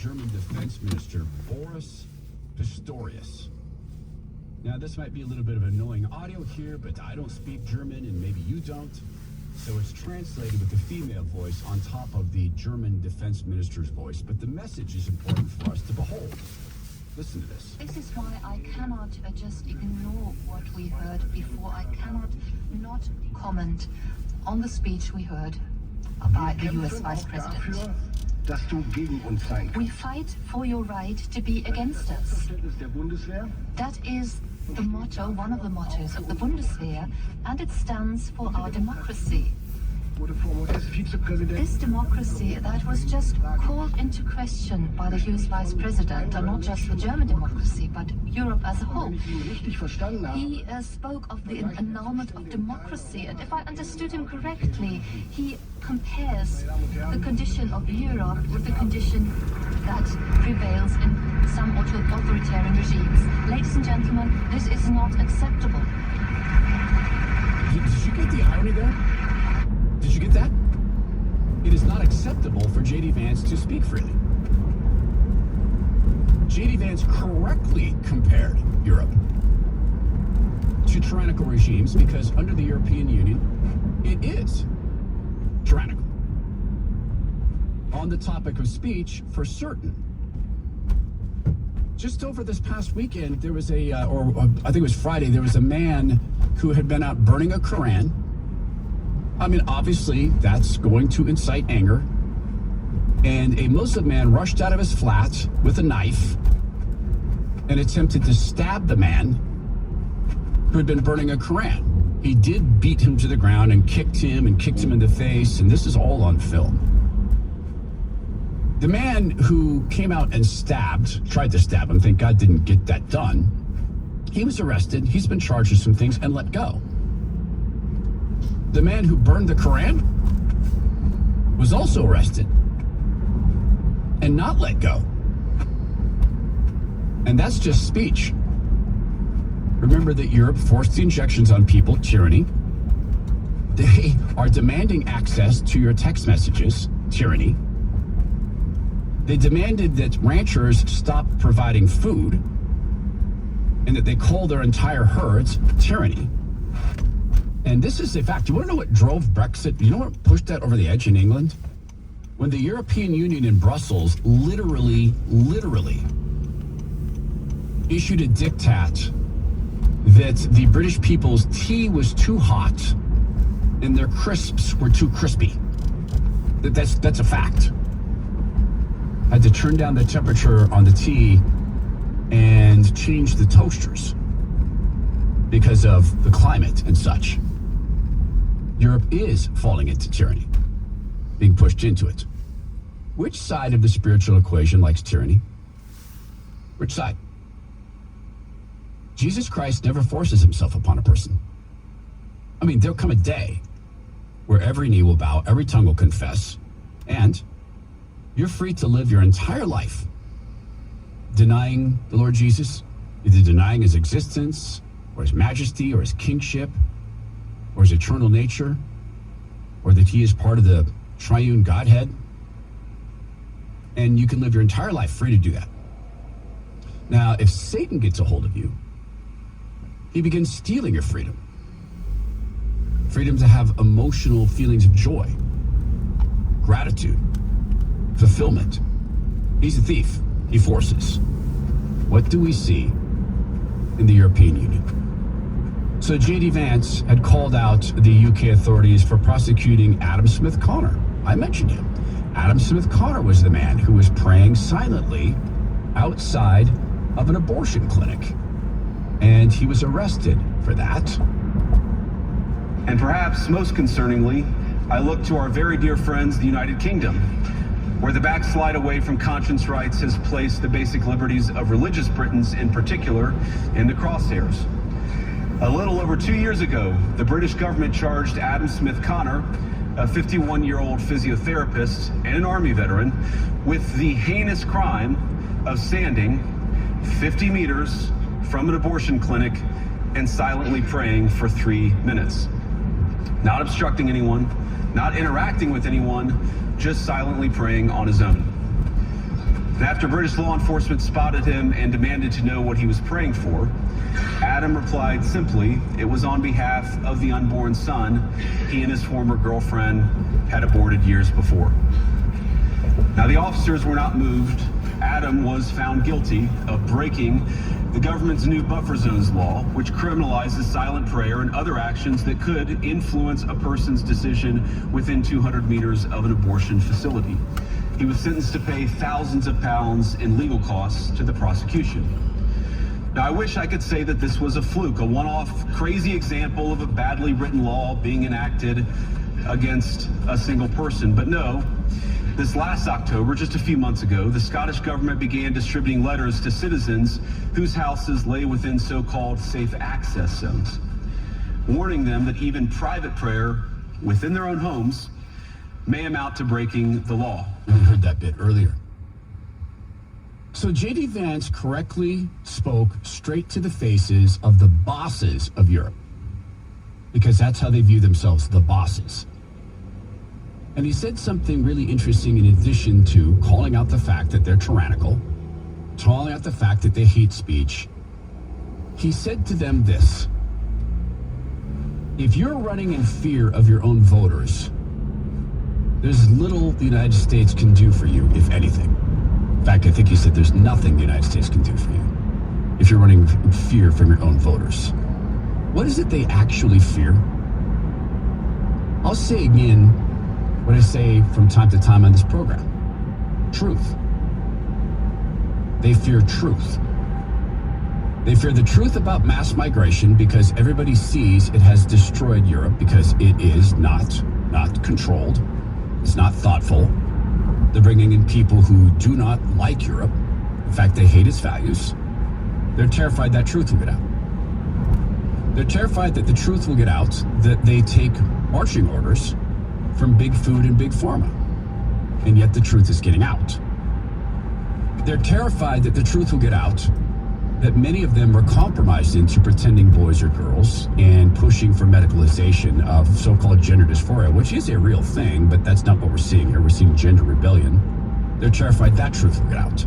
German Defense Minister Boris Pistorius. Now, this might be a little bit of annoying audio here, but I don't speak German, and maybe you don't. So it's translated with the female voice on top of the German Defense Minister's voice. But the message is important for us to behold. Listen to this. This is why I cannot just ignore what we heard before. I cannot not comment on the speech we heard by the US Vice President. We fight for your right to be against us. That is the motto, one of the mottos of the Bundeswehr, and it stands for our democracy. This democracy that was just called into question by the US Vice President, and not just the German democracy, but Europe as a whole. He spoke of the annulment of democracy, and if I understood him correctly, he compares the condition of Europe with the condition that prevails in some authoritarian regimes. Ladies and gentlemen, this is not acceptable. Did you get the irony there? Did you get that? It is not acceptable for J.D. Vance to speak freely. J.D. Vance correctly compared Europe to tyrannical regimes because under the European Union, it is tyrannical. On the topic of speech, for certain. Just over this past weekend, there was I think it was Friday, there was a man who had been out burning a Quran. I mean, obviously, that's going to incite anger. And a Muslim man rushed out of his flat with a knife and attempted to stab the man who had been burning a Quran. He did beat him to the ground and kicked him in the face, and this is all on film. The man who came out and tried to stab him, thank God didn't get that done, he was arrested, he's been charged with some things, and let go. The man who burned the Quran was also arrested and not let go. And that's just speech. Remember that Europe forced the injections on people, tyranny. They are demanding access to your text messages, tyranny. They demanded that ranchers stop providing food and that they cull their entire herds, tyranny. And this is a fact. Do you want to know what drove Brexit? You know what pushed that over the edge in England? When the European Union in Brussels literally issued a diktat that the British people's tea was too hot and their crisps were too crispy. That's a fact. Had to turn down the temperature on the tea and change the toasters because of the climate and such. Europe is falling into tyranny, being pushed into it. Which side of the spiritual equation likes tyranny? Which side? Jesus Christ never forces himself upon a person. I mean, there'll come a day where every knee will bow, every tongue will confess, and you're free to live your entire life denying the Lord Jesus, either denying his existence or his majesty or his kingship or his eternal nature, or that he is part of the triune Godhead. And you can live your entire life free to do that. Now, if Satan gets a hold of you, he begins stealing your freedom. Freedom to have emotional feelings of joy, gratitude, fulfillment. He's a thief. He forces. What do we see in the European Union? So J.D. Vance had called out the UK authorities for prosecuting Adam Smith Connor. I mentioned him. Adam Smith Connor was the man who was praying silently outside of an abortion clinic. And he was arrested for that. And perhaps most concerningly, I look to our very dear friends, the United Kingdom, where the backslide away from conscience rights has placed the basic liberties of religious Britons in particular in the crosshairs. A little over 2 years ago, the British government charged Adam Smith Connor, a 51-year-old physiotherapist and an Army veteran, with the heinous crime of standing 50 meters from an abortion clinic and silently praying for 3 minutes. Not obstructing anyone, not interacting with anyone, just silently praying on his own. And after British law enforcement spotted him and demanded to know what he was praying for, Adam replied simply, it was on behalf of the unborn son he and his former girlfriend had aborted years before. Now, the officers were not moved. Adam was found guilty of breaking the government's new buffer zones law, which criminalizes silent prayer and other actions that could influence a person's decision within 200 meters of an abortion facility. He was sentenced to pay thousands of pounds in legal costs to the prosecution. Now, I wish I could say that this was a fluke, a one-off crazy example of a badly written law being enacted against a single person, but no. This last October, just a few months ago, the Scottish government began distributing letters to citizens whose houses lay within so-called safe access zones, warning them that even private prayer within their own homes may amount to breaking the law. We heard that bit earlier. So J.D. Vance correctly spoke straight to the faces of the bosses of Europe, because that's how they view themselves, the bosses. And he said something really interesting in addition to calling out the fact that they're tyrannical, calling out the fact that they hate speech. He said to them this: if you're running in fear of your own voters, there's little the United States can do for you, if anything. In fact, I think he said there's nothing the United States can do for you if you're running in fear from your own voters. What is it they actually fear? I'll say again what I say from time to time on this program. Truth. They fear truth. They fear the truth about mass migration because everybody sees it has destroyed Europe, because it is not controlled. It's not thoughtful. They're bringing in people who do not like Europe. In fact, they hate its values. They're terrified that truth will get out. They're terrified that the truth will get out, that they take marching orders from big food and big pharma, and yet the truth is getting out. They're terrified that the truth will get out, that many of them are compromised into pretending boys or girls and pushing for medicalization of so-called gender dysphoria, which is a real thing, but that's not what we're seeing here. We're seeing gender rebellion. They're terrified that truth will get out.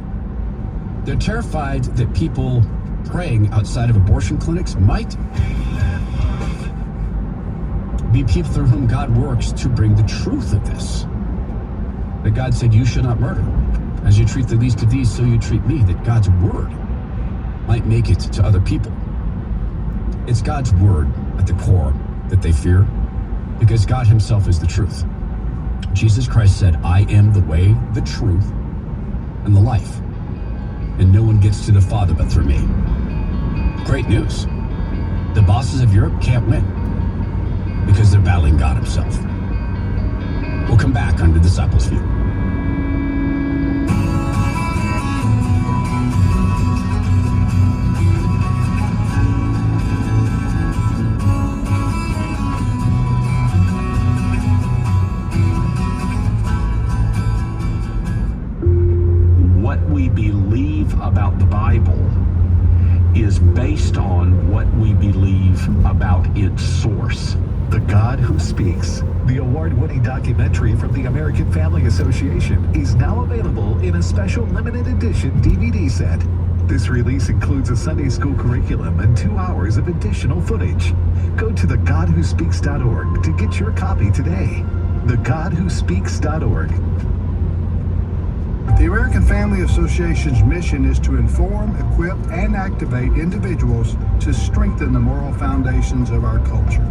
They're terrified that people praying outside of abortion clinics might be people through whom God works to bring the truth of this. That God said, you shall not murder. As you treat the least of these, so you treat me. That God's word might make it to other people. It's God's word at the core that they fear, because God himself is the truth. Jesus Christ said, I am the way, the truth, and the life. And no one gets to the Father but through me. Great news. The bosses of Europe can't win, because they're battling God himself. We'll come back under Disciples View. What we believe about the Bible is based on what we believe about its source. The God Who Speaks, the award-winning documentary from the American Family Association, is now available in a special limited edition DVD set. This release includes a Sunday school curriculum and 2 hours of additional footage. Go to thegodwhospeaks.org to get your copy today. thegodwhospeaks.org. The American Family Association's mission is to inform, equip, and activate individuals to strengthen the moral foundations of our culture.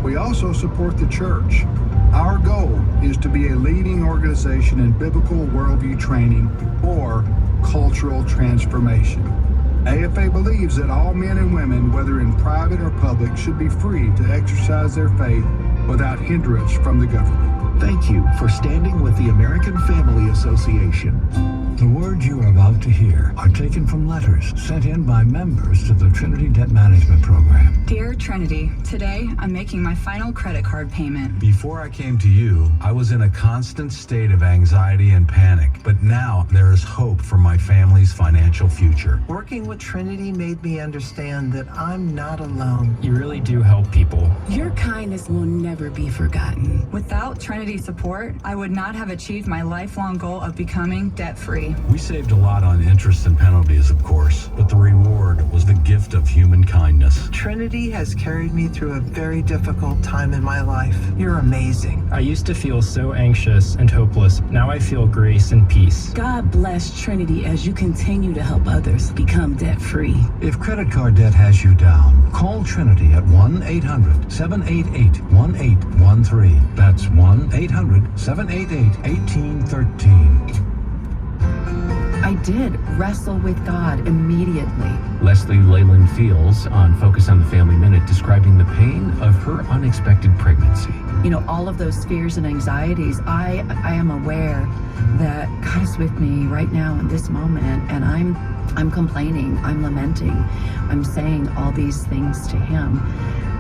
We also support the church. Our goal is to be a leading organization in biblical worldview training or cultural transformation. AFA believes that all men and women, whether in private or public, should be free to exercise their faith without hindrance from the government. Thank you for standing with the American Family Association. The words you are about to hear are taken from letters sent in by members to the Trinity Debt Management Program. Dear Trinity, today I'm making my final credit card payment. Before I came to you, I was in a constant state of anxiety and panic, but now there is hope for my family's financial future. Working with Trinity made me understand that I'm not alone. You really do help people. Your kindness will never be forgotten. Without Trinity support, I would not have achieved my lifelong goal of becoming debt-free. We saved a lot on interest and penalties, of course, but the reward was the gift of human kindness. Trinity has carried me through a very difficult time in my life. You're amazing. I used to feel so anxious and hopeless. Now I feel grace and peace. God bless Trinity as you continue to help others become debt-free. If credit card debt has you down, call Trinity at 1-800-788-1813. That's 1-800-788-1813. I did wrestle with God immediately. Leslie Leyland Fields on Focus on the Family Minute describing the pain of her unexpected pregnancy. You know, all of those fears and anxieties, I am aware that God is with me right now in this moment, and I'm complaining, I'm lamenting, I'm saying all these things to Him.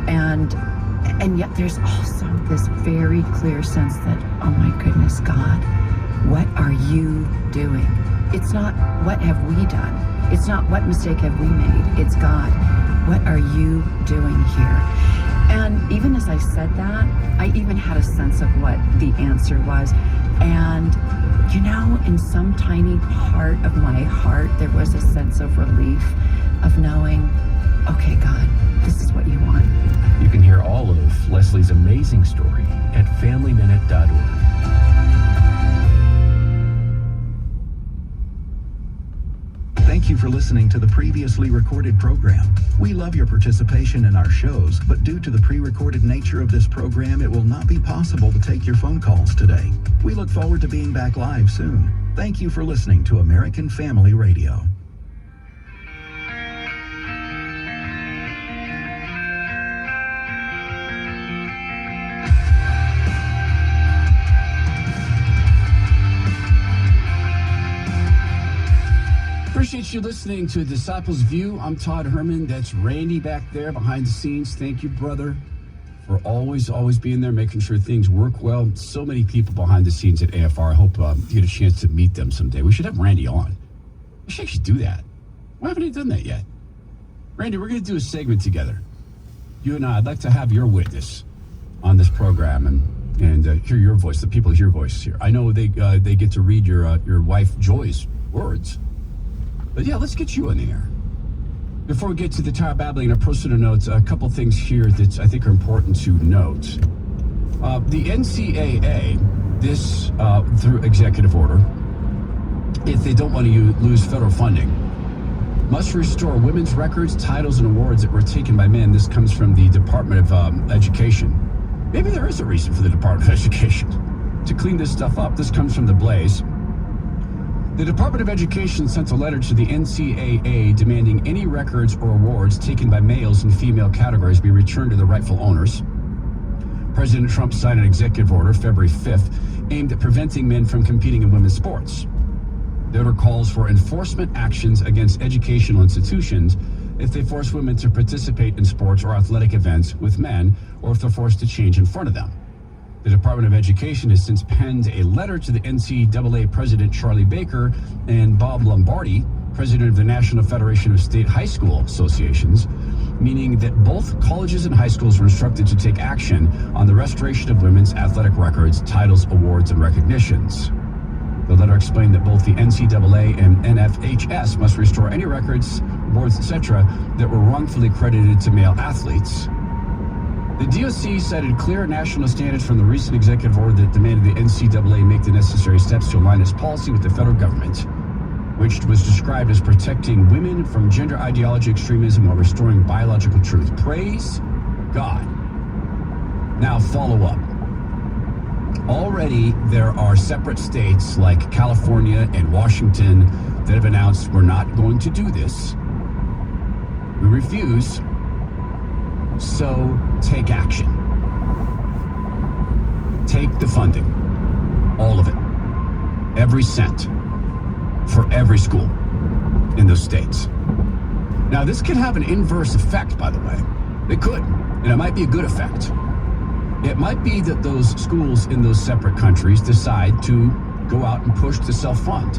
And yet there's also this very clear sense that, oh my goodness, God, what are you doing? It's not what have we done. It's not what mistake have we made. It's God, what are you doing here? And even as I said that, I even had a sense of what the answer was. And, you know, in some tiny part of my heart, there was a sense of relief of knowing, okay, God, this is what you want. You can hear all of Leslie's amazing story at FamilyMinute.org. Thank you for listening to the previously recorded program. We love your participation in our shows, but due to the pre-recorded nature of this program, it will not be possible to take your phone calls today. We look forward to being back live soon. Thank you for listening to American Family Radio. Appreciate you listening to Disciples View. I'm Todd Herman. That's Randy back there behind the scenes. Thank you, brother, for always being there, making sure things work well. So many people behind the scenes at AFR. I hope you get a chance to meet them someday. We should have Randy on. We should actually do that. Why haven't we done that yet? Randy, we're going to do a segment together. You and I'd like to have your witness on this program and hear your voice, the people hear your voice here. I know they get to read your wife Joy's words. But yeah, let's get you in the air. Before we get to the tire babbling and our personal notes, a couple things here that I think are important to note. The NCAA, this through executive order, if they don't want to lose federal funding, must restore women's records, titles, and awards that were taken by men. This comes from the Department of Education. Maybe there is a reason for the Department of Education to clean this stuff up. This comes from the Blaze. The Department of Education sent a letter to the NCAA demanding any records or awards taken by males in female categories be returned to the rightful owners. President Trump signed an executive order February 5th aimed at preventing men from competing in women's sports. The order calls for enforcement actions against educational institutions if they force women to participate in sports or athletic events with men, or if they're forced to change in front of them. The Department of Education has since penned a letter to the NCAA President Charlie Baker and Bob Lombardi, President of the National Federation of State High School Associations, meaning that both colleges and high schools were instructed to take action on the restoration of women's athletic records, titles, awards, and recognitions. The letter explained that both the NCAA and NFHS must restore any records, awards, etc. that were wrongfully credited to male athletes. The DOC cited clear national standards from the recent executive order that demanded the NCAA make the necessary steps to align its policy with the federal government, which was described as protecting women from gender ideology extremism while restoring biological truth. Praise God. Now follow up. Already there are separate states like California and Washington that have announced we're not going to do this. We refuse. So take action. Take the funding. All of it. Every cent. For every school in those states. Now, this could have an inverse effect, by the way. It could. And it might be a good effect. It might be that those schools in those separate countries decide to go out and push to self-fund,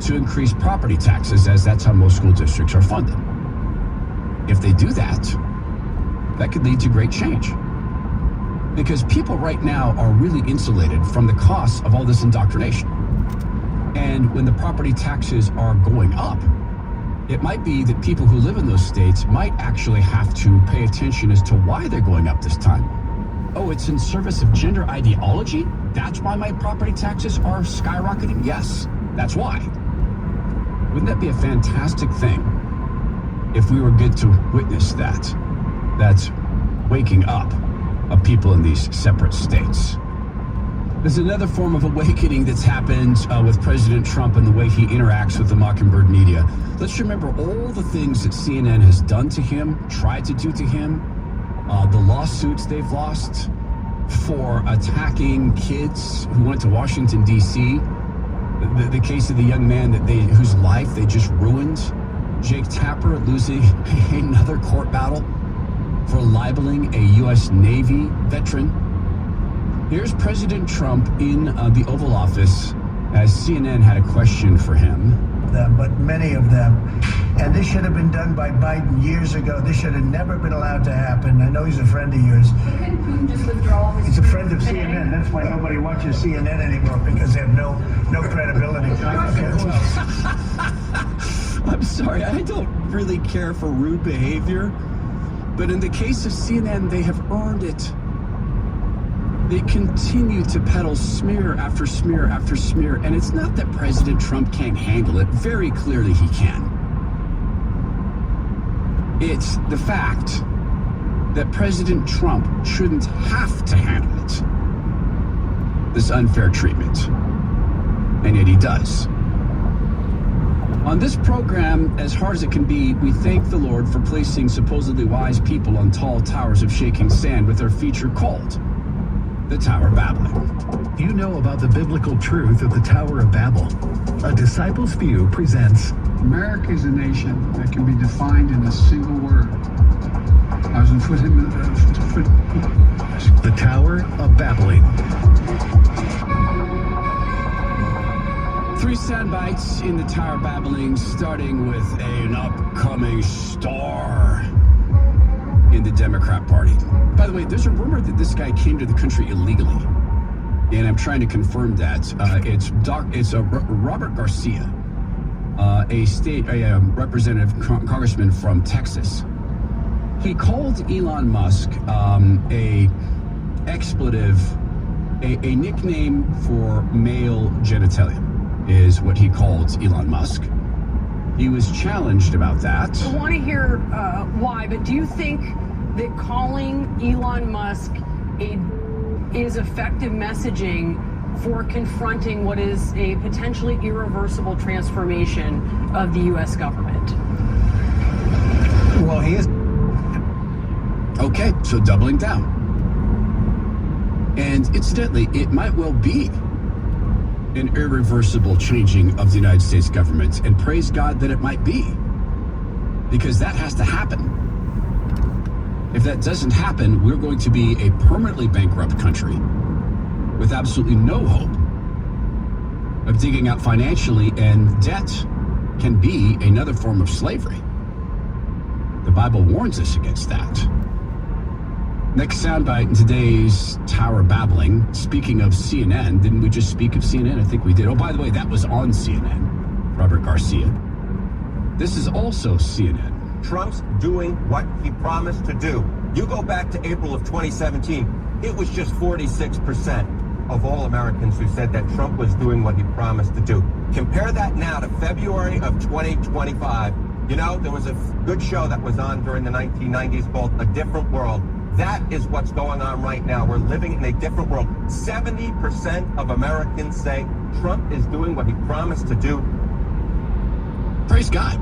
to increase property taxes, as that's how most school districts are funded. If they do that, that could lead to great change. Because people right now are really insulated from the costs of all this indoctrination. And when the property taxes are going up, it might be that people who live in those states might actually have to pay attention as to why they're going up this time. Oh, it's in service of gender ideology? That's why my property taxes are skyrocketing? Yes, that's why. Wouldn't that be a fantastic thing if we were good to witness that? That's waking up of people in these separate states. There's another form of awakening that's happened with President Trump and the way he interacts with the Mockingbird media. Let's remember all the things that CNN has done to him, tried to do to him, the lawsuits they've lost for attacking kids who went to Washington, D.C., the case of the young man whose life they just ruined, Jake Tapper losing another court battle for libeling a U.S. Navy veteran. Here's President Trump in the Oval Office as CNN had a question for him. But many of them, and this should have been done by Biden years ago. This should have never been allowed to happen. I know he's a friend of yours. Can Putin just withdraw his He's a friend of CNN. That's why nobody watches CNN anymore, because they have no credibility. I'm sorry, I don't really care for rude behavior, but in the case of CNN, they have earned it. They continue to peddle smear after smear after smear, and it's not that President Trump can't handle it. Very clearly he can. It's the fact that President Trump shouldn't have to handle it. This unfair treatment. And yet he does. On this program, as hard as it can be, we thank the Lord for placing supposedly wise people on tall towers of shaking sand with our feature called the Tower of Babel. You know about the biblical truth of the Tower of Babel. A Disciple's View presents America is a nation that can be defined in a single word. I was in The Tower of Babbling. 3 sound bites in the Tower of Babbling, starting with an upcoming star in the Democrat Party. By the way, there's a rumor that this guy came to the country illegally, and I'm trying to confirm that. It's Robert Garcia, a representative congressman from Texas. He called Elon Musk a expletive, a nickname for male genitalia, is what he called Elon Musk. He was challenged about that. I want to hear why, but do you think that calling Elon Musk is effective messaging for confronting what is a potentially irreversible transformation of the U.S. government? Well, he is. Okay, so doubling down. And incidentally, it might well be an irreversible changing of the United States government, and praise God that it might be, because that has to happen. If that doesn't happen, we're going to be a permanently bankrupt country with absolutely no hope of digging out financially, and debt can be another form of slavery. The Bible warns us against that. Next soundbite in today's Tower Babbling. Speaking of CNN, didn't we just speak of CNN? I think we did. Oh, by the way, that was on CNN. Robert Garcia. This is also CNN. Trump's doing what he promised to do. You go back to April of 2017, it was just 46% of all Americans who said that Trump was doing what he promised to do. Compare that now to February of 2025. You know, there was a good show that was on during the 1990s called A Different World. That is what's going on right now. We're living in a different world. 70% of Americans say Trump is doing what he promised to do. Praise God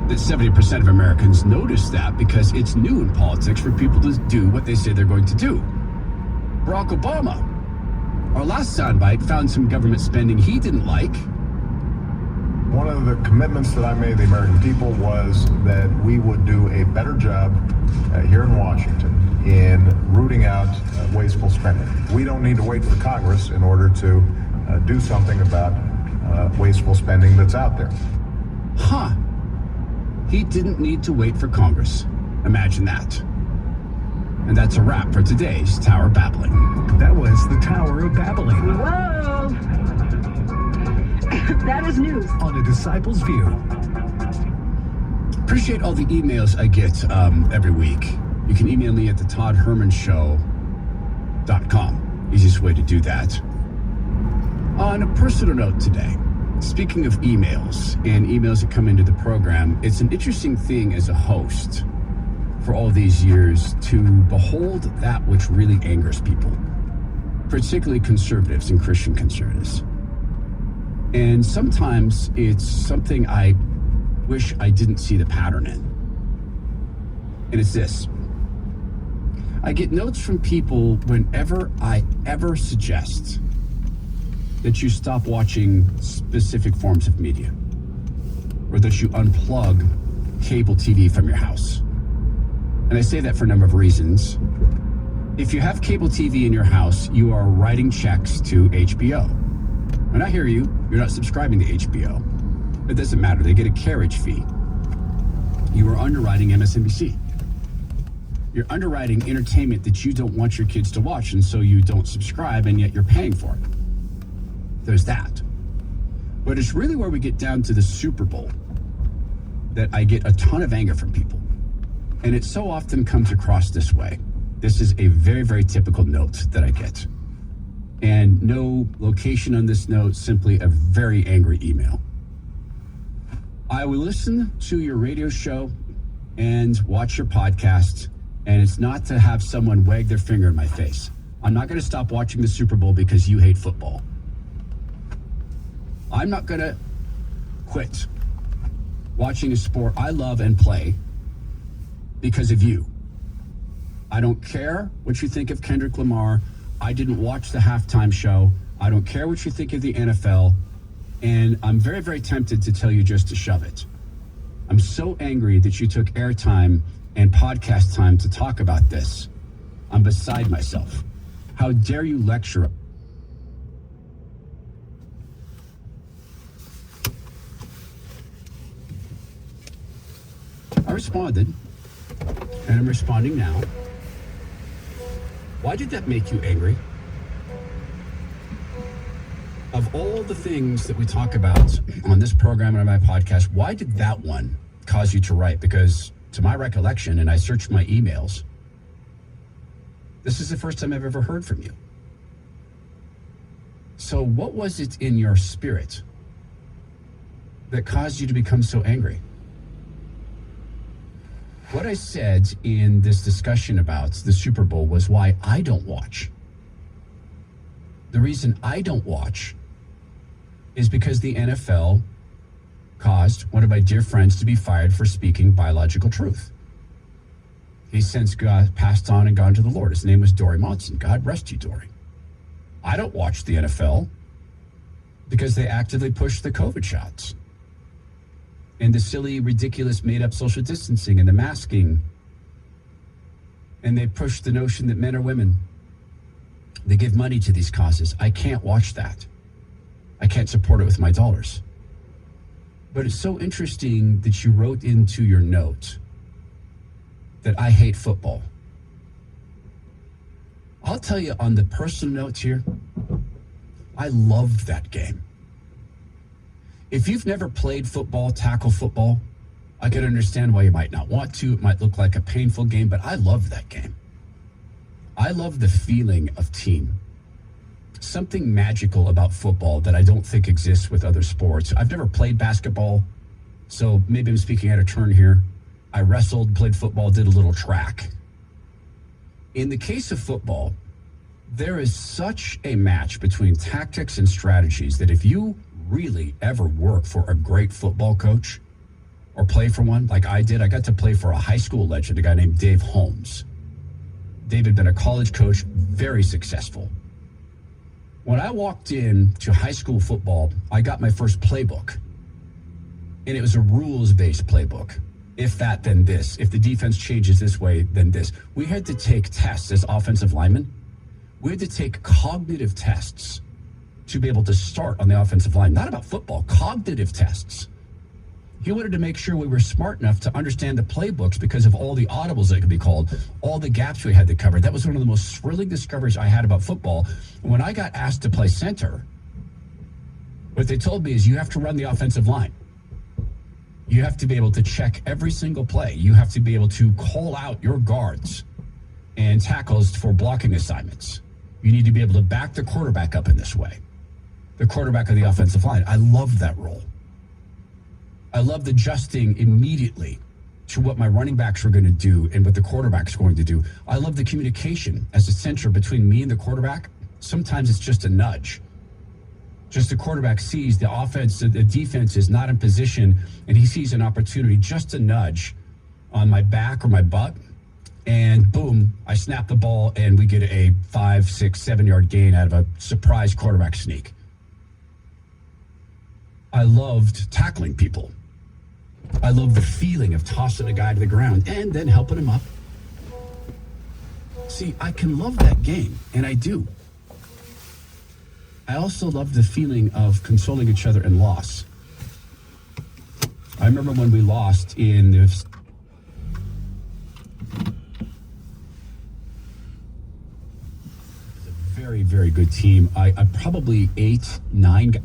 that 70% of Americans notice that, because it's new in politics for people to do what they say they're going to do. Barack Obama, our last soundbite, found some government spending he didn't like. One of the commitments that I made to the American people was that we would do a better job here in Washington in rooting out wasteful spending. We don't need to wait for Congress in order to do something about wasteful spending that's out there. Huh. He didn't need to wait for Congress. Imagine that. And that's a wrap for today's Tower Babbling. That was the Tower of Babbling. Whoa! That is news. On A Disciple's View. Appreciate all the emails I get every week. You can email me at thetoddhermanshow.com. Easiest way to do that. On a personal note today, speaking of emails and emails that come into the program, it's an interesting thing as a host for all these years to behold that which really angers people, particularly conservatives and Christian conservatives. And sometimes it's something I wish I didn't see the pattern in. And it's this. I get notes from people whenever I ever suggest that you stop watching specific forms of media, or that you unplug cable TV from your house. And I say that for a number of reasons. If you have cable TV in your house, you are writing checks to HBO. And I hear you, you're not subscribing to HBO. It doesn't matter, they get a carriage fee. You are underwriting MSNBC. You're underwriting entertainment that you don't want your kids to watch, and so you don't subscribe, and yet you're paying for it. There's that. But it's really where we get down to the Super Bowl that I get a ton of anger from people. And it so often comes across this way. This is a very, very typical note that I get. And no location on this note, simply a very angry email. I will listen to your radio show and watch your podcast, and it's not to have someone wag their finger in my face. I'm not going to stop watching the Super Bowl because you hate football. I'm not going to quit watching a sport I love and play because of you. I don't care what you think of Kendrick Lamar. I didn't watch the halftime show. I don't care what you think of the NFL. And I'm very, very tempted to tell you just to shove it. I'm so angry that you took airtime and podcast time to talk about this. I'm beside myself. How dare you lecture? I responded, and I'm responding now. Why did that make you angry? Of all the things that we talk about on this program and on my podcast, why did that one cause you to write? Because to my recollection, and I searched my emails, this is the first time I've ever heard from you. So what was it in your spirit that caused you to become so angry? What I said in this discussion about the Super Bowl was why I don't watch. The reason I don't watch is because the NFL caused one of my dear friends to be fired for speaking biological truth. He's since passed on and gone to the Lord. His name was Dory Monson. God rest you, Dory. I don't watch the NFL because they actively push the COVID shots and the silly, ridiculous, made-up social distancing and the masking. And they push the notion that men are women. They give money to these causes. I can't watch that. I can't support it with my dollars. But it's so interesting that you wrote into your note that I hate football. I'll tell you on the personal notes here, I loved that game. If you've never played football, tackle football, I could understand why you might not want to. It might look like a painful game, but I loved that game. I love the feeling of team. Something magical about football that I don't think exists with other sports. I've never played basketball, so maybe I'm speaking out of turn here. I wrestled, played football, did a little track. In the case of football, there is such a match between tactics and strategies that if you really ever work for a great football coach or play for one like I did, I got to play for a high school legend, a guy named Dave Holmes. Dave had been a college coach, very successful. When I walked in to high school football, I got my first playbook. And it was a rules-based playbook. If that, then this. If the defense changes this way, then this. We had to take tests as offensive linemen. We had to take cognitive tests to be able to start on the offensive line. Not about football, cognitive tests. He wanted to make sure we were smart enough to understand the playbooks because of all the audibles that could be called, all the gaps we had to cover. That was one of the most thrilling discoveries I had about football. When I got asked to play center, What they told me is you have to run the offensive line. You have to be able to check every single play. You have to be able to call out your guards and tackles for blocking assignments. You need to be able to back the quarterback up in this way. The quarterback of the offensive line. I love that role. I loved adjusting immediately to what my running backs were going to do and what the quarterback's going to do. I love the communication as a center between me and the quarterback. Sometimes it's just a nudge. Just the quarterback sees the offense, the defense is not in position, and he sees an opportunity, just a nudge on my back or my butt, and boom, I snap the ball, and we get a 5, 6, 7-yard gain out of a surprise quarterback sneak. I loved tackling people. I love the feeling of tossing a guy to the ground and then helping him up. See, I can love that game, and I do. I also love the feeling of consoling each other in loss. I remember when we lost in the very, very good team. I probably 8, 9 guys.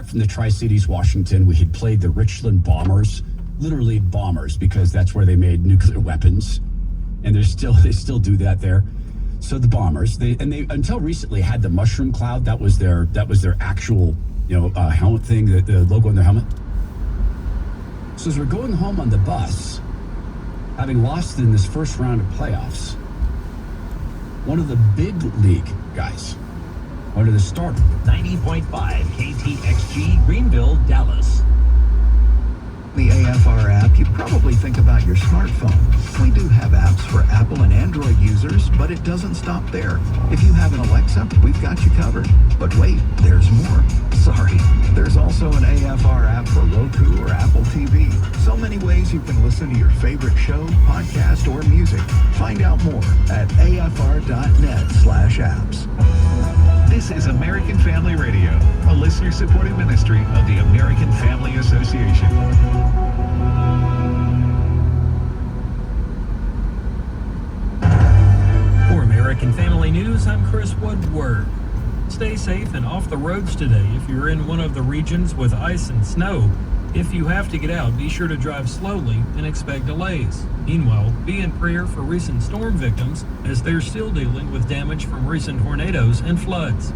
From the Tri-Cities, Washington, we had played the Richland Bombers, literally bombers, because that's where they made nuclear weapons, and they still do that there. So the Bombers, they until recently had the mushroom cloud. That was their actual helmet thing, the logo on their helmet. So as we're going home on the bus, having lost in this first round of playoffs, one of the big league guys, one of the starters, 90.5 KTXG, Greenville, Dallas. The AFR app, you probably think about your smartphone. We do have apps for Apple and Android users, but it doesn't stop there. If you have an Alexa, we've got you covered. But wait, there's more. Sorry, there's also an AFR app for Roku or Apple TV. So many ways you can listen to your favorite show, podcast, or music. Find out more at afr.net/apps. This is American Family Radio, a listener-supported ministry of the American Family Association. For American Family News, I'm Chris Woodward. Stay safe and off the roads today if you're in one of the regions with ice and snow. If you have to get out, be sure to drive slowly and expect delays. Meanwhile, be in prayer for recent storm victims as they're still dealing with damage from recent tornadoes and floods.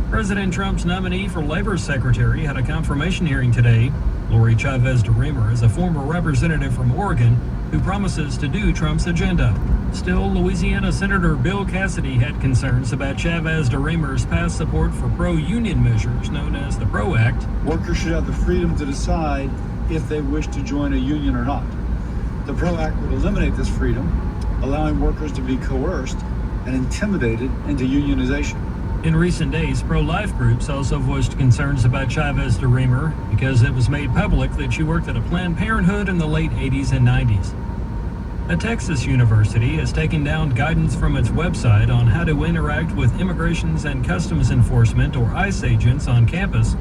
President Trump's nominee for Labor Secretary had a confirmation hearing today. Lori Chavez DeRemer is a former representative from Oregon who promises to do Trump's agenda. Still, Louisiana Senator Bill Cassidy had concerns about Chavez DeRemer's past support for pro-union measures known as the PRO Act. Workers should have the freedom to decide if they wish to join a union or not. The PRO Act would eliminate this freedom, allowing workers to be coerced and intimidated into unionization. In recent days, pro-life groups also voiced concerns about Chavez DeRemer because it was made public that she worked at a Planned Parenthood in the late 80s and 90s. A Texas university has taken down guidance from its website on how to interact with Immigrations and Customs Enforcement, or ICE, agents on campus.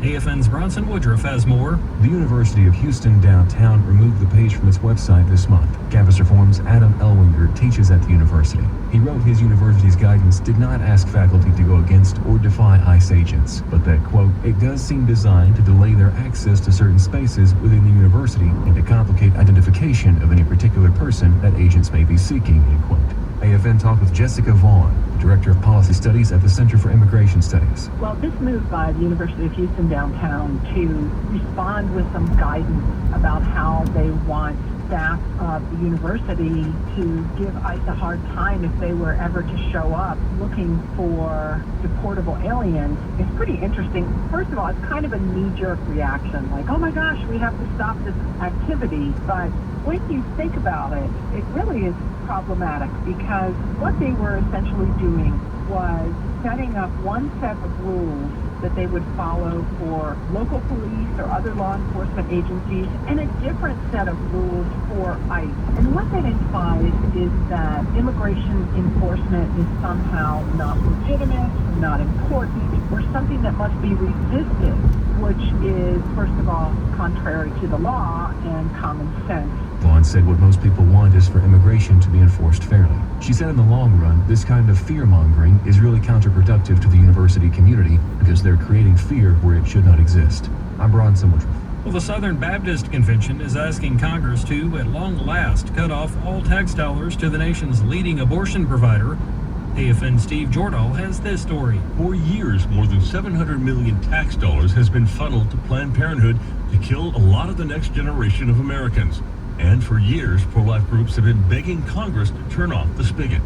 AFN's Bronson Woodruff has more. The University of Houston downtown removed the page from its website this month. Campus Reform's Adam Elwinger teaches at the university. He wrote his university's guidance did not ask faculty to go against or defy ICE agents, but that, quote, it does seem designed to delay their access to certain spaces within the university and to complicate identification of any particular person that agents may be seeking, end quote. AFN talked with Jessica Vaughn, Director of Policy Studies at the Center for Immigration Studies. Well, this move by the University of Houston downtown to respond with some guidance about how they want staff of the university to give ICE a hard time if they were ever to show up looking for deportable aliens is pretty interesting. First of all, it's kind of a knee-jerk reaction, like, oh my gosh, we have to stop this activity. But when you think about it, it really is problematic because what they were essentially doing was setting up one set of rules that they would follow for local police or other law enforcement agencies and a different set of rules for ICE. And what that implies is that immigration enforcement is somehow not legitimate, not important, or something that must be resisted, which is, first of all, contrary to the law and common sense. Vaughn said what most people want is for immigration to be enforced fairly. She said in the long run, this kind of fear-mongering is really counterproductive to the university community because they're creating fear where it should not exist. I'm Bronson Woodruff. Well, the Southern Baptist Convention is asking Congress to, at long last, cut off all tax dollars to the nation's leading abortion provider. AFN Steve Jordahl has this story. For years, more than $700 million tax dollars has been funneled to Planned Parenthood to kill a lot of the next generation of Americans. And for years, pro-life groups have been begging Congress to turn off the spigot.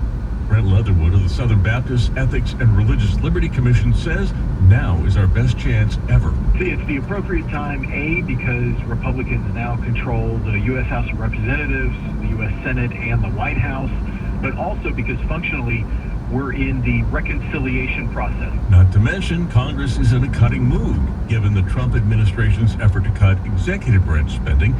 Brent Leatherwood of the Southern Baptist Ethics and Religious Liberty Commission says now is our best chance ever. See, it's the appropriate time, A, because Republicans now control the U.S. House of Representatives, the U.S. Senate, and the White House, but also because functionally we're in the reconciliation process. Not to mention, Congress is in a cutting mood, given the Trump administration's effort to cut executive branch spending.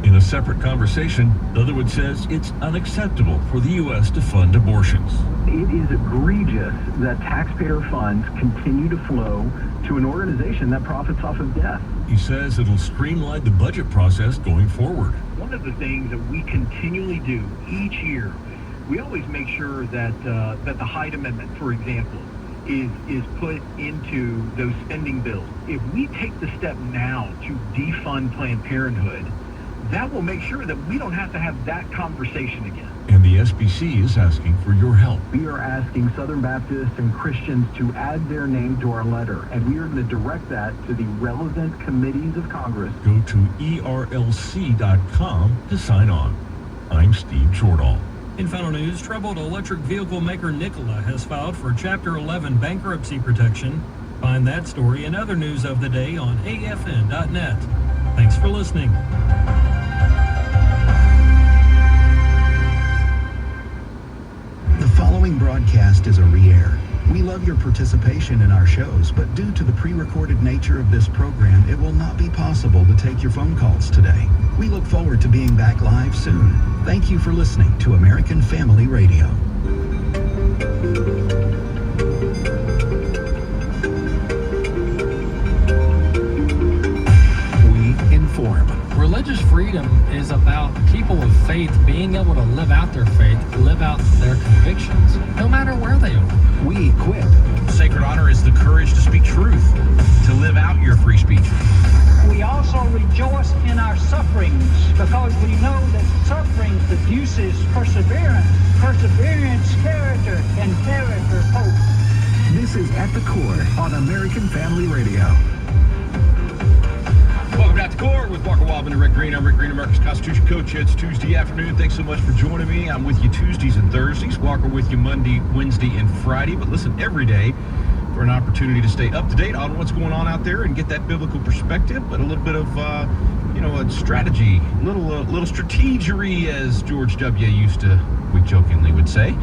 In a separate conversation, Leatherwood says it's unacceptable for the U.S. to fund abortions. It is egregious that taxpayer funds continue to flow to an organization that profits off of death. He says it'll streamline the budget process going forward. One of the things that we continually do each year, we always make sure that that the Hyde Amendment, for example, is put into those spending bills. If we take the step now to defund Planned Parenthood, that will make sure that we don't have to have that conversation again. And the SBC is asking for your help. We are asking Southern Baptists and Christians to add their name to our letter, and we are going to direct that to the relevant committees of Congress. Go to erlc.com to sign on. I'm Steve Jordahl. In final news, troubled electric vehicle maker Nikola has filed for Chapter 11 bankruptcy protection. Find that story and other news of the day on afn.net. Thanks for listening. The following broadcast is a re-air. We love your participation in our shows, but due to the pre-recorded nature of this program, it will not be possible to take your phone calls today. We look forward to being back live soon. Thank you for listening to American Family Radio. We inform. Religious freedom is about people of faith being able to live out their faith, live out their convictions, no matter where they are. We equip. Sacred honor is the courage to speak truth, to live out your free speech. We also rejoice in our sufferings because we know that suffering produces perseverance, perseverance, character, and character, hope. This is At the Core on American Family Radio. Welcome to At the Core with Walker Wildman and Rick Green. I'm Rick Green, America's Constitution Coach. It's Tuesday afternoon. Thanks so much for joining me. I'm with you Tuesdays and Thursdays. Walker with you Monday, Wednesday, and Friday. But listen, every day for an opportunity to stay up to date on what's going on out there and get that biblical perspective, but a little bit of, a strategy, little strategery, as George W. used to, we jokingly would say.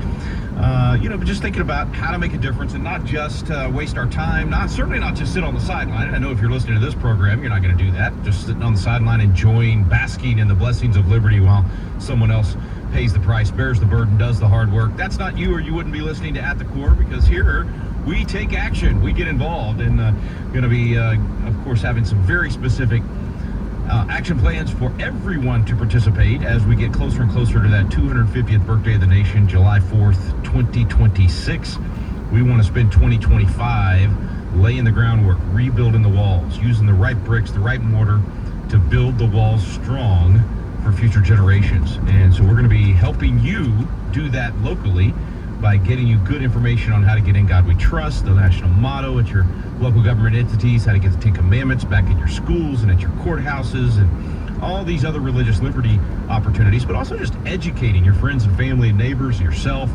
But just thinking about how to make a difference and not just waste our time, certainly not just sit on the sideline. I know if you're listening to this program, you're not going to do that, just sitting on the sideline enjoying, basking in the blessings of liberty while someone else pays the price, bears the burden, does the hard work. That's not you, or you wouldn't be listening to At the Core, because here we take action, we get involved, and going to be, of course, having some very specific action plans for everyone to participate as we get closer and closer to that 250th birthday of the nation, July 4th, 2026. We want to spend 2025 laying the groundwork, rebuilding the walls, using the right bricks, the right mortar to build the walls strong for future generations. And so we're going to be helping you do that locally by getting you good information on how to get in God We Trust, the national motto at your local government entities, how to get the Ten Commandments back in your schools and at your courthouses, and all these other religious liberty opportunities, but also just educating your friends and family and neighbors, yourself.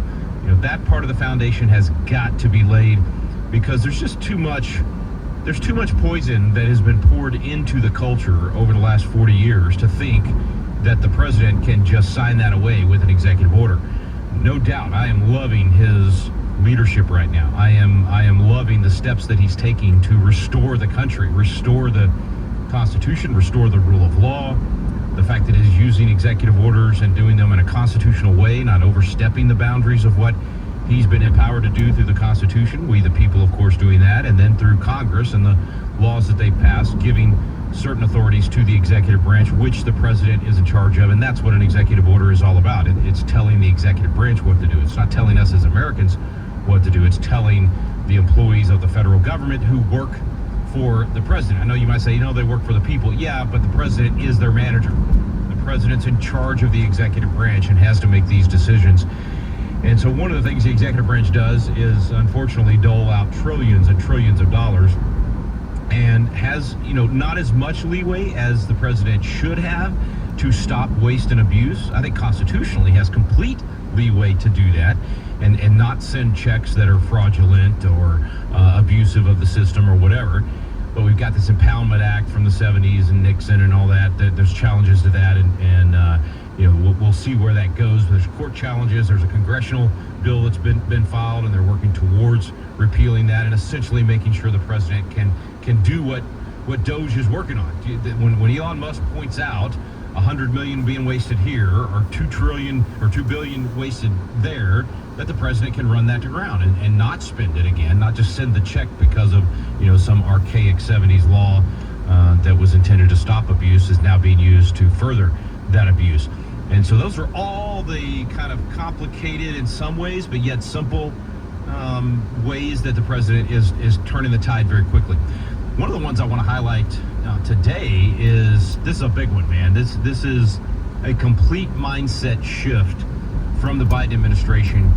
That part of the foundation has got to be laid, because there's just too much poison that has been poured into the culture over the last 40 years to think that the president can just sign that away with an executive order. No doubt, I am loving his leadership right now. I am loving the steps that he's taking to restore the country, restore the Constitution, restore the rule of law. The fact that he's using executive orders and doing them in a constitutional way, not overstepping the boundaries of what he's been empowered to do through the Constitution. We, the people, of course, doing that, and then through Congress and the laws that they passed, giving certain authorities to the executive branch, which the president is in charge of, and that's what an executive order is all about. It's telling the executive branch what to do. It's not telling us as Americans what to do. It's telling the employees of the federal government who work for the president. I know you might say, they work for the people. Yeah, but the president is their manager. The president's in charge of the executive branch and has to make these decisions. And so one of the things the executive branch does is, unfortunately, dole out trillions and trillions of dollars, and has, not as much leeway as the president should have to stop waste and abuse. I think constitutionally has complete leeway to do that and not send checks that are fraudulent or abusive of the system or whatever. But we've got this Impoundment Act from the 70s and Nixon and all that. There's challenges to that, and we'll see where that goes. There's court challenges. There's a congressional bill that's been filed, and they're working towards repealing that and essentially making sure the president can do what Doge is working on. When Elon Musk points out $100 million being wasted here or $2 trillion or $2 billion wasted there, that the president can run that to ground and not spend it again, not just send the check because of some archaic 70s law that was intended to stop abuse is now being used to further that abuse. And so those are all the kind of complicated in some ways, but yet simple ways that the president is turning the tide very quickly. One of the ones I want to highlight today is, this is a big one, man. This is a complete mindset shift from the Biden administration,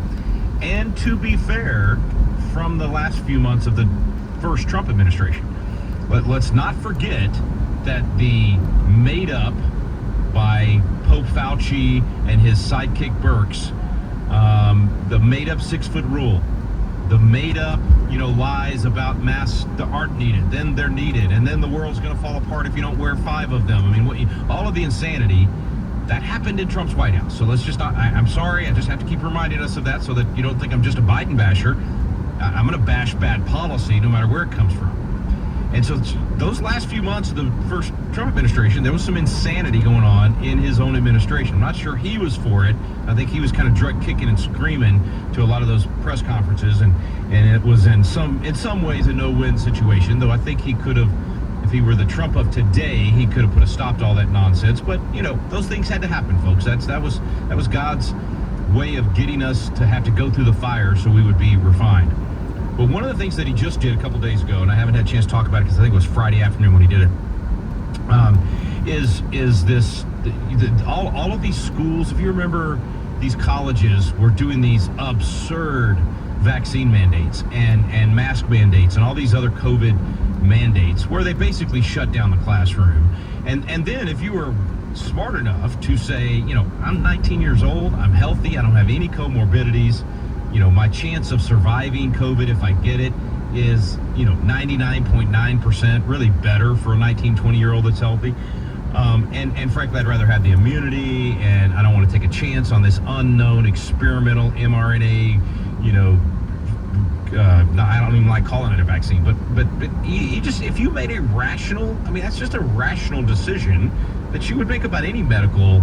and to be fair, from the last few months of the first Trump administration. But let's not forget that the made up by Pope Fauci and his sidekick Birx, the made up 6-foot rule, the made up, lies about masks that aren't needed, then they're needed, and then the world's going to fall apart if you don't wear 5 of them. I mean, all of the insanity that happened in Trump's White House. So let's just not, I'm sorry, I just have to keep reminding us of that so that you don't think I'm just a Biden basher. I'm going to bash bad policy no matter where it comes from. And so those last few months of the first Trump administration, there was some insanity going on in his own administration. I'm not sure he was for it. I think he was kind of drug kicking and screaming to a lot of those press conferences, and it was in some ways a no-win situation, though I think he could have, if he were the Trump of today, he could have put a stop to all that nonsense. But, those things had to happen, folks. That was God's way of getting us to have to go through the fire so we would be refined. But one of the things that he just did a couple days ago, and I haven't had a chance to talk about it because I think it was Friday afternoon when he did it, is this, all of these schools, if you remember, these colleges were doing these absurd vaccine mandates and mask mandates and all these other COVID mandates where they basically shut down the classroom. And then if you were smart enough to say, I'm 19 years old, I'm healthy, I don't have any comorbidities, my chance of surviving COVID if I get it is, 99.9%, really better for a 19, 20-year-old that's healthy. And frankly, I'd rather have the immunity, and I don't want to take a chance on this unknown experimental mRNA, I don't even like calling it a vaccine, but you just, if you made a rational, that's just a rational decision that you would make about any medical,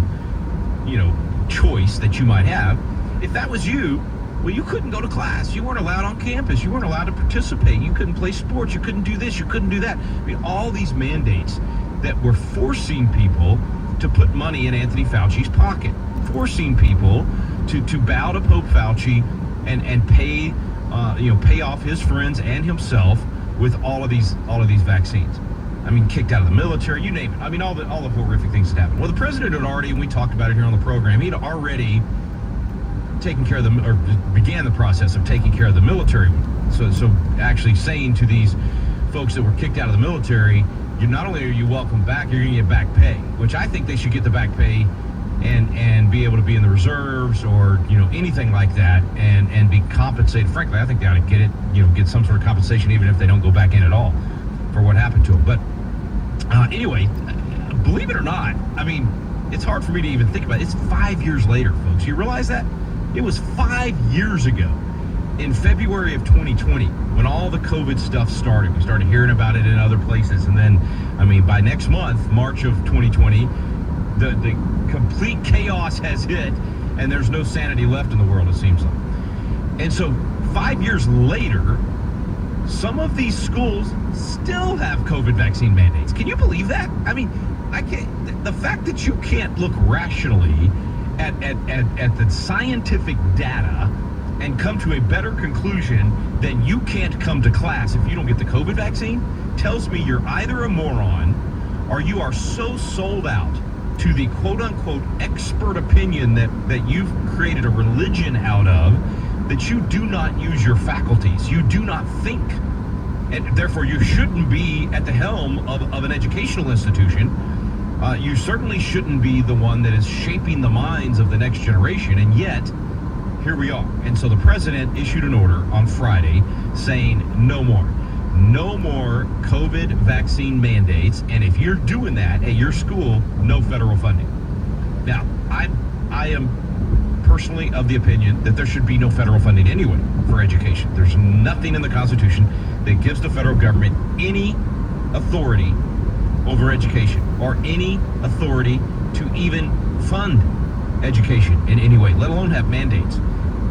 choice that you might have. If that was you, well, you couldn't go to class. You weren't allowed on campus. You weren't allowed to participate. You couldn't play sports. You couldn't do this. You couldn't do that. All these mandates that were forcing people to put money in Anthony Fauci's pocket, forcing people to bow to Pope Fauci and pay off his friends and himself with all of these vaccines. Kicked out of the military, you name it. All the horrific things that happened. Well, the president had already, and we talked about it here on the program, he'd already began the process of taking care of the military. So actually saying to these folks that were kicked out of the military, not only are you welcome back, you're going to get back pay, which I think they should get the back pay and be able to be in the reserves or, anything like that and be compensated. Frankly, I think they ought to get it, get some sort of compensation even if they don't go back in at all for what happened to them. But anyway, believe it or not, it's hard for me to even think about it. It's 5 years later, folks. You realize that? It was 5 years ago, in February of 2020, when all the COVID stuff started. We started hearing about it in other places. And then, by next month, March of 2020, the complete chaos has hit, and there's no sanity left in the world, it seems like. And so 5 years later, some of these schools still have COVID vaccine mandates. Can you believe that? I mean, I can't. The fact that you can't look rationally at the scientific data and come to a better conclusion that you can't come to class if you don't get the COVID vaccine tells me you're either a moron or you are so sold out to the quote-unquote expert opinion that you've created a religion out of that you do not use your faculties. You do not think. And therefore, you shouldn't be at the helm of an educational institution. You certainly shouldn't be the one that is shaping the minds of the next generation. And yet, here we are. And so the president issued an order on Friday saying no more. No more COVID vaccine mandates. And if you're doing that at your school, no federal funding. Now, I am personally of the opinion that there should be no federal funding anyway for education. There's nothing in the Constitution that gives the federal government any authority over education or any authority to even fund education in any way, let alone have mandates.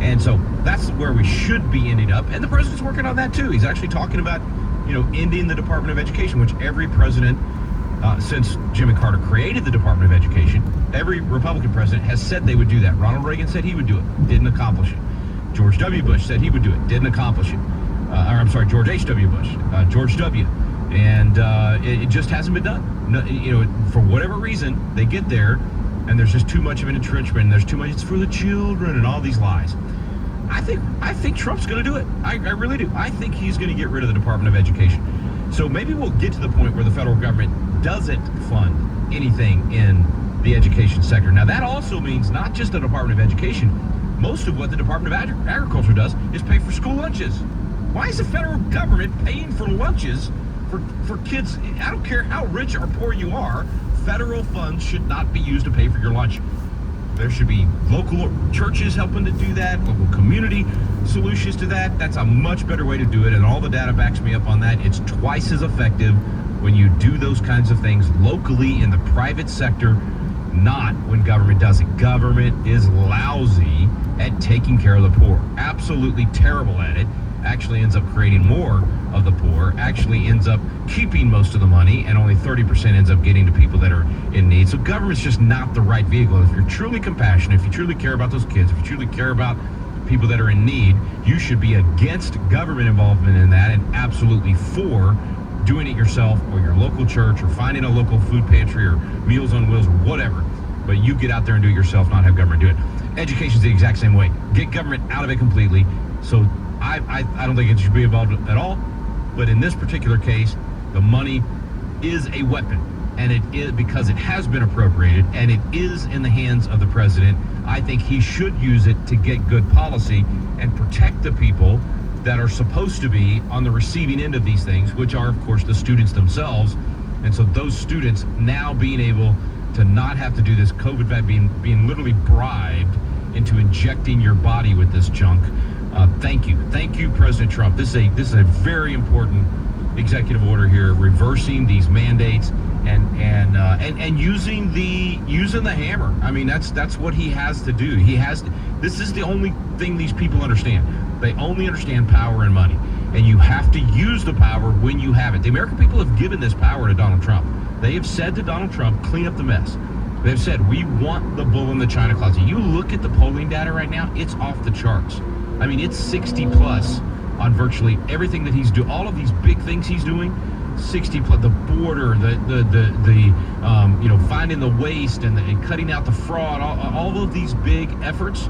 And so that's where we should be ending up. And the president's working on that too. He's actually talking about, ending the Department of Education, which every president since Jimmy Carter created the Department of Education, every Republican president has said they would do that. Ronald Reagan said he would do it, didn't accomplish it. George W. Bush said he would do it, didn't accomplish it. George H.W. Bush, George W. And it just hasn't been done. No, for whatever reason, they get there, and there's just too much of an entrenchment, and there's too much, it's for the children, and all these lies. I think Trump's going to do it. I really do. I think he's going to get rid of the Department of Education. So maybe we'll get to the point where the federal government doesn't fund anything in the education sector. Now, that also means not just the Department of Education. Most of what the Department of Agriculture does is pay for school lunches. Why is the federal government paying for lunches for kids? I don't care how rich or poor you are, federal funds should not be used to pay for your lunch. There should be local churches helping to do that, local community solutions to that. That's a much better way to do it, and all the data backs me up on that. It's twice as effective when you do those kinds of things locally in the private sector, not when government does it. Government is lousy at taking care of the poor, absolutely terrible at it. Actually ends up creating more of the poor, actually ends up keeping most of the money, and only 30% ends up getting to people that are in need. So government's just not the right vehicle. If you're truly compassionate, if you truly care about those kids, if you truly care about people that are in need, you should be against government involvement in that and absolutely for doing it yourself or your local church or finding a local food pantry or Meals on Wheels or whatever. But you get out there and do it yourself, not have government do it. Education's the exact same way. Get government out of it completely. So I don't think it should be involved at all, but in this particular case, the money is a weapon, and it is because it has been appropriated, and it is in the hands of the president. I think he should use it to get good policy and protect the people that are supposed to be on the receiving end of these things, which are, of course, the students themselves. And so those students now being able to not have to do this COVID vac, being literally bribed into injecting your body with this junk. Thank you, President Trump. This is a very important executive order here, reversing these mandates and using the hammer. I mean, that's what he has to do. This is the only thing these people understand. They only understand power and money, and you have to use the power when you have it. The American people have given this power to Donald Trump. They have said to Donald Trump, clean up the mess. They've said, we want the bull in the china closet. You look at the polling data right now, it's off the charts. I mean, it's 60 plus on virtually everything that he's doing. All of these big things he's doing, 60 plus, the border, finding the waste and cutting out the fraud, all of these big efforts,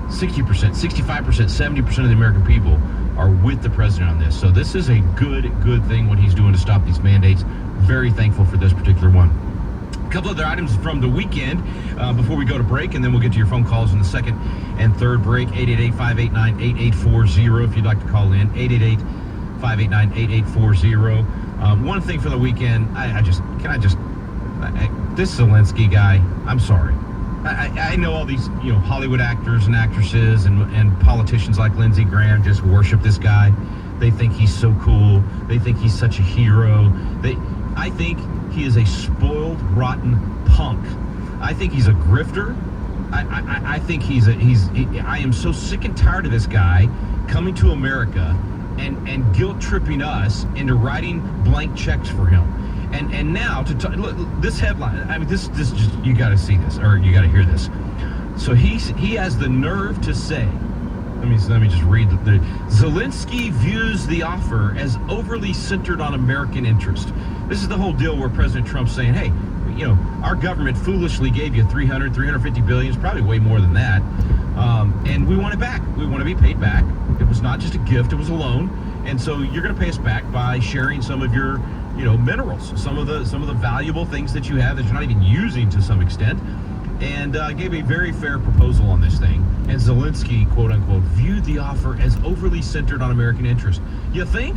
60%, 65%, 70% of the American people are with the president on this. So this is a good thing what he's doing to stop these mandates. Very thankful for this particular one. A couple other items from the weekend before we go to break, and then we'll get to your phone calls in the second and third break. 888-589-8840 if you'd like to call in. 888-589-8840. One thing for the weekend, this Zelensky guy, I'm sorry. I know all these Hollywood actors and actresses and politicians like Lindsey Graham just worship this guy. They think he's so cool. They think he's such a hero. I think he is a spoiled, rotten punk. I think he's a grifter. I think I am so sick and tired of this guy coming to America and guilt tripping us into writing blank checks for him. And now look, this headline, I mean, this just, you got to see this, or you got to hear this. So he has the nerve to say, let me just read the Zelensky views the offer as overly centered on American interest. This is the whole deal where President Trump's saying, hey, our government foolishly gave you 350 billion, it's probably way more than that. And we want it back. We want to be paid back. It was not just a gift, it was a loan. And so you're going to pay us back by sharing some of your, minerals, some of the valuable things that you have that you're not even using to some extent. And gave a very fair proposal on this thing. And Zelensky, quote unquote, viewed the offer as overly centered on American interest. You think?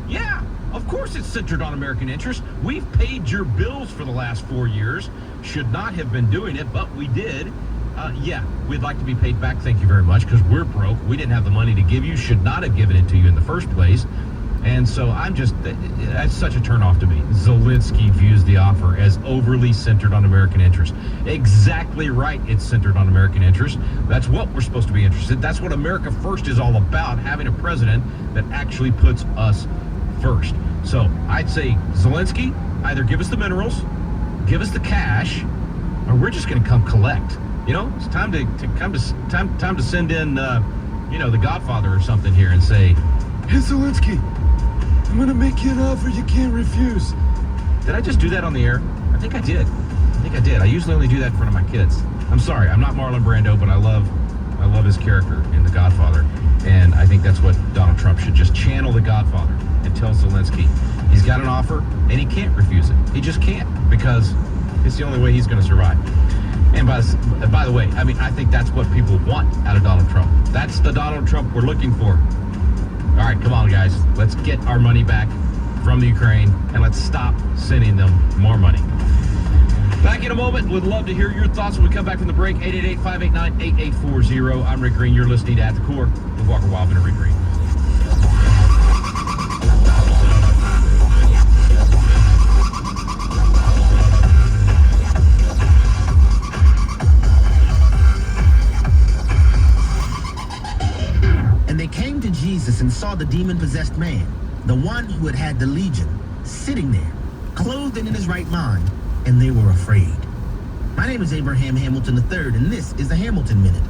Yeah, of course it's centered on American interest. We've paid your bills for the last 4 years. Should not have been doing it, but we did. Yeah, we'd like to be paid back. Thank you very much, because we're broke. We didn't have the money to give you. Should not have given it to you in the first place. And so that's such a turnoff to me. Zelensky views the offer as overly centered on American interest. Exactly right, it's centered on American interest. That's what we're supposed to be interested. That's what America First is all about, having a president that actually puts us first. So I'd say, Zelensky, either give us the minerals, give us the cash, or we're just going to come collect. It's time to send in, the Godfather or something here and say, hey, Zelensky, I'm going to make you an offer you can't refuse. Did I just do that on the air? I think I did. I usually only do that in front of my kids. I'm sorry, I'm not Marlon Brando, but I love his character in The Godfather. And I think that's what Donald Trump should just channel The Godfather and tell Zelensky he's got an offer and he can't refuse it. He just can't, because it's the only way he's going to survive. And by the way, I mean, I think that's what people want out of Donald Trump. That's the Donald Trump we're looking for. All right, come on, guys. Let's get our money back from the Ukraine, and let's stop sending them more money. Back in a moment. Would love to hear your thoughts when we come back from the break. 888-589-8840. I'm Rick Green. You're listening to At the Core with Walker Wildman and Rick Green. Jesus and saw the demon-possessed man, the one who had had the legion, sitting there, clothed and in his right mind, and they were afraid. My name is Abraham Hamilton III, and this is the Hamilton Minute.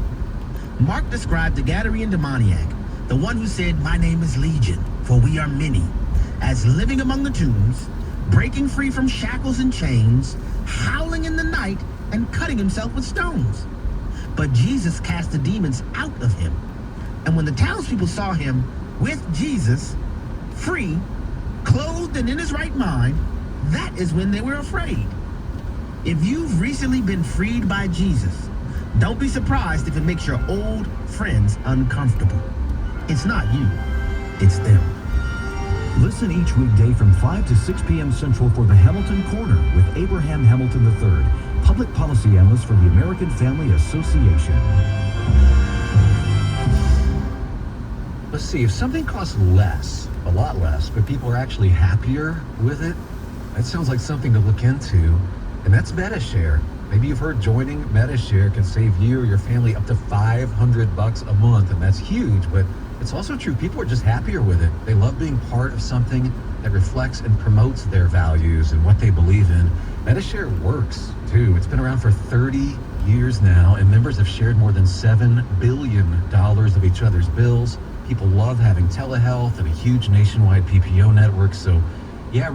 Mark described the Gadarene demoniac, the one who said, my name is Legion, for we are many, as living among the tombs, breaking free from shackles and chains, howling in the night, and cutting himself with stones. But Jesus cast the demons out of him. And when the townspeople saw him with Jesus, free, clothed and in his right mind, that is when they were afraid. If you've recently been freed by Jesus, don't be surprised if it makes your old friends uncomfortable. It's not you, it's them. Listen each weekday from 5 to 6 p.m. Central for the Hamilton Corner with Abraham Hamilton III, public policy analyst for the American Family Association. Let's see, if something costs less, a lot less, but people are actually happier with it, that sounds like something to look into. And that's MetaShare. Maybe you've heard joining MetaShare can save you or your family up to $500 a month, and that's huge, but it's also true. People are just happier with it. They love being part of something that reflects and promotes their values and what they believe in. MetaShare works, too. It's been around for 30 years now, and members have shared more than $7 billion of each other's bills. People love having telehealth and a huge nationwide PPO network, so yeah,